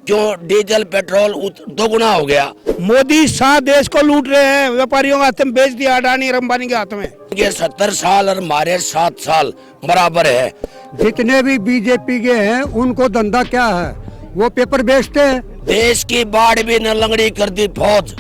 क्यों diesel petrol दोगुना हो गया। मोदी शाह देश को लूट रहे हैं, व्यापारियों के हाथ में बेच दिया, अडानी और अंबानी के हाथ में। ये 70 साल और हमारे 7 साल बराबर है। जितने भी बीजेपी के हैं उनको धंधा क्या है, वो पेपर बेचते हैं। देश की बाढ़ भी न लंगड़ी कर दी फौज,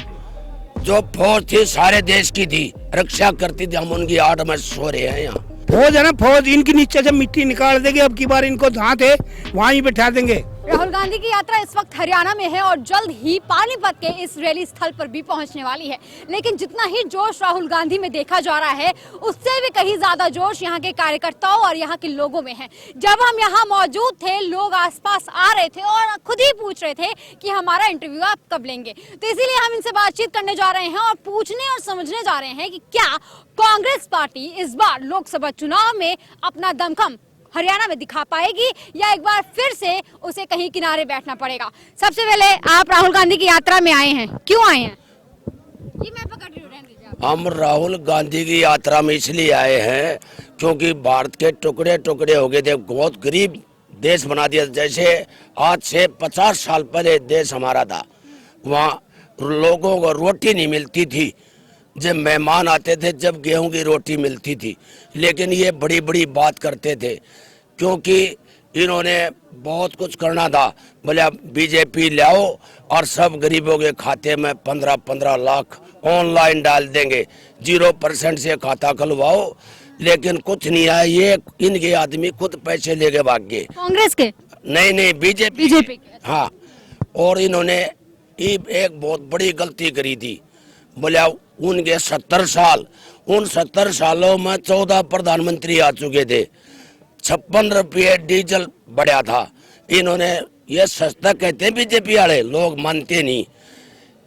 जो फौज थी सारे देश की थी, रक्षा करती थी। हम उनकी आड़ में सो रहे हैं यहाँ। फौज है ना, फौज इनके नीचे से मिट्टी निकाल देगी। अब की बार इनको जहाँ थे वहाँ ही बैठा देंगे। राहुल गांधी की यात्रा इस वक्त हरियाणा में है और जल्द ही पानीपत के इस रैली स्थल पर भी पहुंचने वाली है। लेकिन जितना ही जोश राहुल गांधी में देखा जा रहा है, उससे भी कहीं ज्यादा जोश यहाँ के कार्यकर्ताओं और यहाँ के लोगों में है। जब हम यहाँ मौजूद थे, लोग आसपास आ रहे थे और खुद ही पूछ रहे थे कि हमारा इंटरव्यू आप कब लेंगे। तो इसीलिए हम इनसे बातचीत करने जा रहे हैं और पूछने और समझने जा रहे हैं कि क्या कांग्रेस पार्टी इस बार लोकसभा चुनाव में अपना दमखम हरियाणा में दिखा पाएगी या एक बार फिर से उसे कहीं किनारे बैठना पड़ेगा। सबसे पहले आप राहुल गांधी की यात्रा में आए हैं, क्यों आए हैं? ये मैं पकड़ रही हूं, रहने दीजिए आप। हम राहुल गांधी की यात्रा में इसलिए आए हैं क्योंकि भारत के टुकड़े टुकड़े हो गए थे, बहुत गरीब देश बना दिया। जैसे आज से 50 साल पहले देश हमारा था, वहाँ लोगों को रोटी नहीं मिलती थी, जब मेहमान आते थे जब गेहूं की रोटी मिलती थी। लेकिन ये बड़ी बड़ी बात करते थे क्योंकि इन्होंने बहुत कुछ करना था। बोले बीजेपी लाओ और सब गरीबों के खाते में 15-15 लाख ऑनलाइन डाल देंगे, 0% से खाता खुलवाओ। लेकिन कुछ नहीं आया, ये इनके आदमी खुद पैसे लेके भाग गए। कांग्रेस के नहीं बीजेपी के। हाँ, और इन्होंने एक बहुत बड़ी गलती करी थी। बोले उनके 70 साल, उन 70 सालों में 14 प्रधानमंत्री आ चुके थे, 56 रुपये डीजल बढ़ा था। इन्होंने ये सस्ता कहते हैं बीजेपी वाले, लोग मानते नहीं।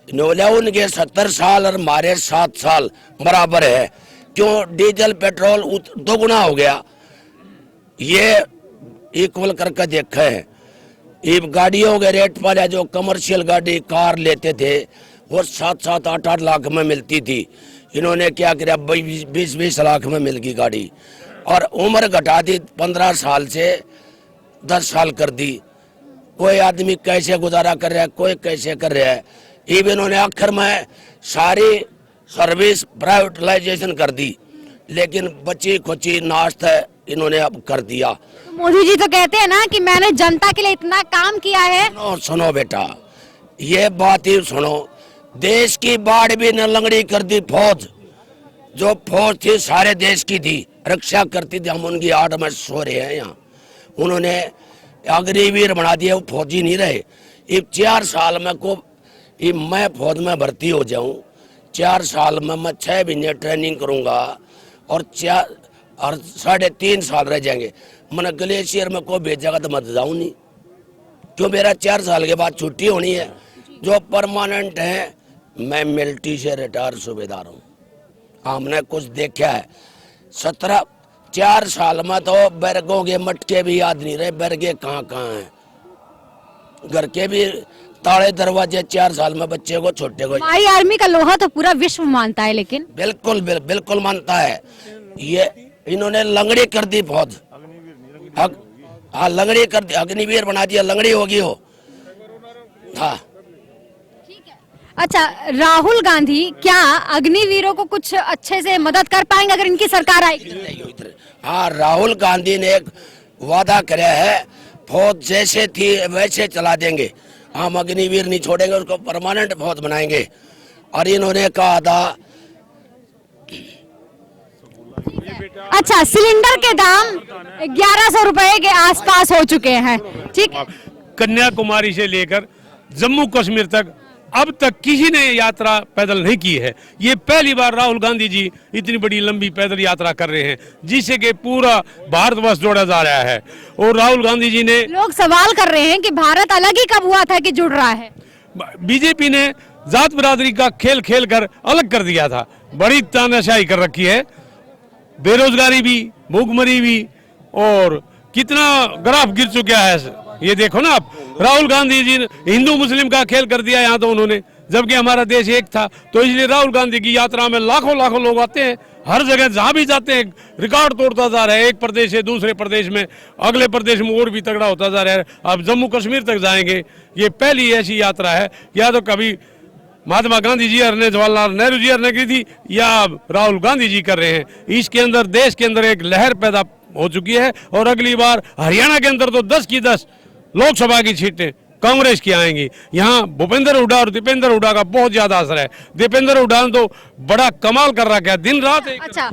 बोले उनके 70 साल और हमारे 7 साल बराबर है, क्यों डीजल पेट्रोल दोगुना हो गया। ये इक्वल करके देखा है। ये गाड़ियों के रेट पर जो कमर्शियल गाड़ी कार लेते थे वो 7-7, 8-8 लाख में मिलती थी। इन्होंने क्या किया, 20-20 लाख में मिल गई गाड़ी। और उम्र घटा दी 15 साल से 10 साल कर दी। कोई आदमी कैसे गुजारा कर रहा है, कोई कैसे कर रहा है। इवन इन्होंने आखिर में सारी सर्विस प्राइवेटाइजेशन कर दी, लेकिन बची खुची नाश्ता इन्होंने अब कर दिया। तो मोदी जी तो कहते हैं ना कि मैंने जनता के लिए इतना काम किया है। सुनो बेटा, ये बात ही सुनो। देश की बाढ़ भी न लंगड़ी कर दी फौज, जो फौज थी सारे देश की थी, रक्षा करती थी। हम उनकी आड़ में सो रहे हैं यहाँ। उन्होंने अग्निवीर बना दिया, वो फौजी नहीं रहे। ये 4 साल में को मैं फौज में भर्ती हो जाऊं, 4 साल में मैं 6 महीने ट्रेनिंग करूंगा और 3.5 साल रह जाएंगे। मैंने ग्लेशियर में को भेजेगा तो मैं जाऊं नहीं, क्यों मेरा 4 साल के बाद छुट्टी होनी है। जो परमानेंट है, मैं मिलिट्री से रिटायर सूबेदार हूँ। हमने कुछ देखा है। 4 साल में तो बैरगों के मटके भी याद नहीं रहे, बैरगे कहाँ हैं। घर के भी ताले दरवाजे 4 साल में बच्चे को, छोटे को। हमारी आर्मी का लोहा तो पूरा विश्व मानता है, लेकिन बिल्कुल मानता है। ये इन्होंने लंगड़ी कर दी फौज। हाँ, लंगड़ी कर दी, अग्निवीर बना दिया, लंगड़ी होगी हो। हाँ, अच्छा, राहुल गांधी क्या अग्निवीरों को कुछ अच्छे से मदद कर पाएंगे अगर इनकी सरकार आएगी? हाँ, राहुल गांधी ने एक वादा किया है, फौज जैसे थी वैसे चला देंगे, हम अग्निवीर नहीं छोड़ेंगे, उसको परमानेंट फौज बनाएंगे। और इन्होंने कहा था। अच्छा, सिलेंडर के दाम 1100 रुपए के आसपास हो चुके हैं, ठीक है। कन्याकुमारी से लेकर जम्मू कश्मीर तक अब तक किसी ने यात्रा पैदल नहीं की है। ये पहली बार राहुल गांधी जी इतनी बड़ी लंबी पैदल यात्रा कर रहे हैं, जिससे कि पूरा भारतवर्ष जोड़ा जा रहा है। और राहुल गांधी जी ने, लोग सवाल कर रहे हैं कि भारत अलग ही कब हुआ था कि जुड़ रहा है। बीजेपी ने जात बिरादरी का खेल खेल कर अलग कर दिया था, बड़ी तानाशाही कर रखी है। बेरोजगारी भी, भूखमरी भी, और कितना ग्राफ गिर चुका है। ये देखो ना आप, राहुल गांधी जी ने हिंदू मुस्लिम का खेल कर दिया यहाँ तो उन्होंने, जबकि हमारा देश एक था। तो इसलिए राहुल गांधी की यात्रा में लाखों लोग आते हैं हर जगह जहां भी जाते हैं रिकॉर्ड तोड़ता जा रहा है। एक प्रदेश से दूसरे प्रदेश में, अगले प्रदेश में और भी तगड़ा होता जा रहा है। अब जम्मू कश्मीर तक जाएंगे। ये पहली ऐसी यात्रा है, या तो कभी महात्मा गांधी जी ने, जवाहरलाल नेहरू जी ने की थी, या राहुल गांधी जी कर रहे हैं। इसके अंदर देश के अंदर एक लहर पैदा हो चुकी है और अगली बार हरियाणा के अंदर तो 10 की 10 लोकसभा की सीटें कांग्रेस की आएंगी। यहाँ भूपेंद्र हुड्डा और दीपेंद्र हुड्डा का बहुत ज्यादा असर है। दीपेंद्र हुड्डा ने तो बड़ा कमाल कर रखा है, दिन रात एक अच्छा,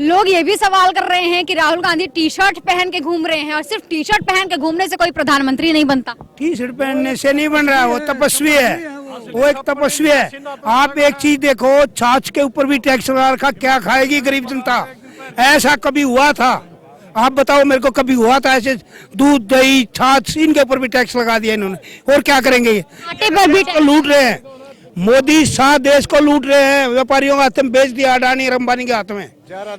लोग ये भी सवाल कर रहे हैं कि राहुल गांधी टी शर्ट पहन के घूम रहे हैं और सिर्फ टी शर्ट पहन के घूमने से कोई प्रधानमंत्री नहीं बनता। टी शर्ट पहनने से नहीं बन रहा, वो तपस्वी है, वो एक तपस्वी है। आप एक चीज देखो, छाछ के ऊपर भी टैक्स लगा रखा, क्या खाएगी गरीब जनता? ऐसा कभी हुआ था? आप बताओ मेरे को, कभी हुआ था ऐसे? दूध, दही, छाछ, इनके ऊपर भी टैक्स लगा दिया इन्होंने। और क्या करेंगे? ये आटे पर भी तो लूट रहे हैं। मोदी शाह देश को लूट रहे हैं, व्यापारियों के हाथ में बेच दिया, अडानी और अंबानी के हाथ में।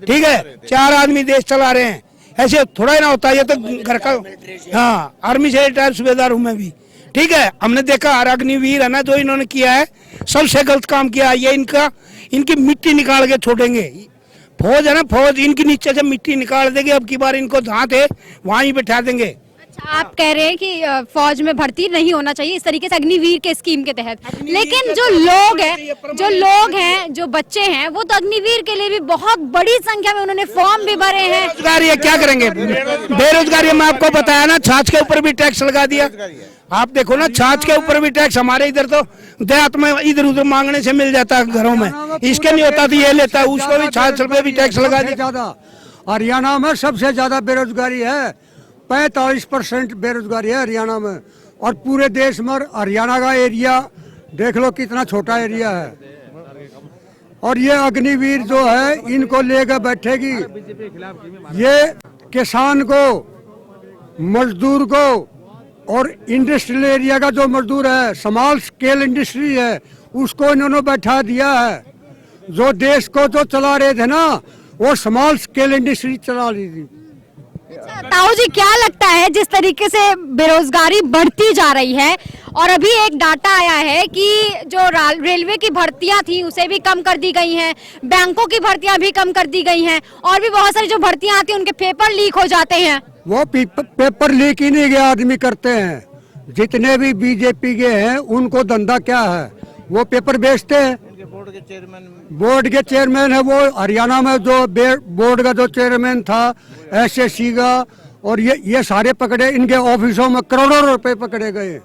ठीक है, 4 आदमी देश चला रहे हैं। ऐसे थोड़ा ही ना होता, ये तो घर का। हाँ, आर्मी से रिटायर सूबेदार हूँ मैं भी। ठीक है, हमने देखा अग्निवीर है ना, जो इन्होंने किया है सबसे गलत काम किया। ये इनकी मिट्टी निकाल के छोड़ेंगे। फौज है ना, फौज इनकी नीचे से मिट्टी निकाल देगी। अब की बार इनको जहाँ थे वहाँ ही बैठा देंगे। अच्छा, आप कह रहे हैं कि फौज में भर्ती नहीं होना चाहिए इस तरीके से अग्निवीर के स्कीम के तहत, लेकिन जो लोग हैं, जो बच्चे हैं, वो तो अग्निवीर के लिए भी बहुत बड़ी संख्या में उन्होंने फॉर्म भी भरे हैं। बेरोजगारी है, क्या करेंगे? बेरोजगारी में आपको बताया ना, छाछ के ऊपर भी टैक्स लगा दिया। आप देखो ना, छाछ के ऊपर भी टैक्स। हमारे इधर तो देहात में इधर उधर मांगने से मिल जाता है घरों में, इसके नहीं होता तो ये लेता है, उसको भी छाछ पे भी टैक्स लगा दिया। ज्यादा हरियाणा में सबसे ज्यादा बेरोजगारी है, 45% बेरोजगारी है हरियाणा में। और पूरे देश में हरियाणा का एरिया देख लो कितना छोटा एरिया है। और ये अग्निवीर जो है, इनको लेकर बैठेगी। ये किसान को, मजदूर को और इंडस्ट्रियल एरिया का जो मजदूर है, स्मॉल स्केल इंडस्ट्री है, उसको इन्होंने बैठा दिया है। जो देश को जो चला रहे थे ना, वो स्मॉल स्केल इंडस्ट्री चला रही थी। ताऊ जी, क्या लगता है जिस तरीके से बेरोजगारी बढ़ती जा रही है, और अभी एक डाटा आया है कि जो रेलवे की भर्तियां थी उसे भी कम कर दी गई हैं, बैंकों की भर्तियां भी कम कर दी गई हैं, और भी बहुत सारी जो भर्तियां आती हैं उनके पेपर लीक हो जाते हैं। वो पेपर लीक ही नहीं गया आदमी करते हैं। जितने भी बीजेपी के हैं उनको धंधा क्या है? वो पेपर बेचते हैं। बोर्ड के चेयरमैन है वो, हरियाणा में जो बोर्ड का जो चेयरमैन था एसएससी का, और ये सारे पकड़े। इनके ऑफिसों में करोड़ों रुपए पकड़े गए।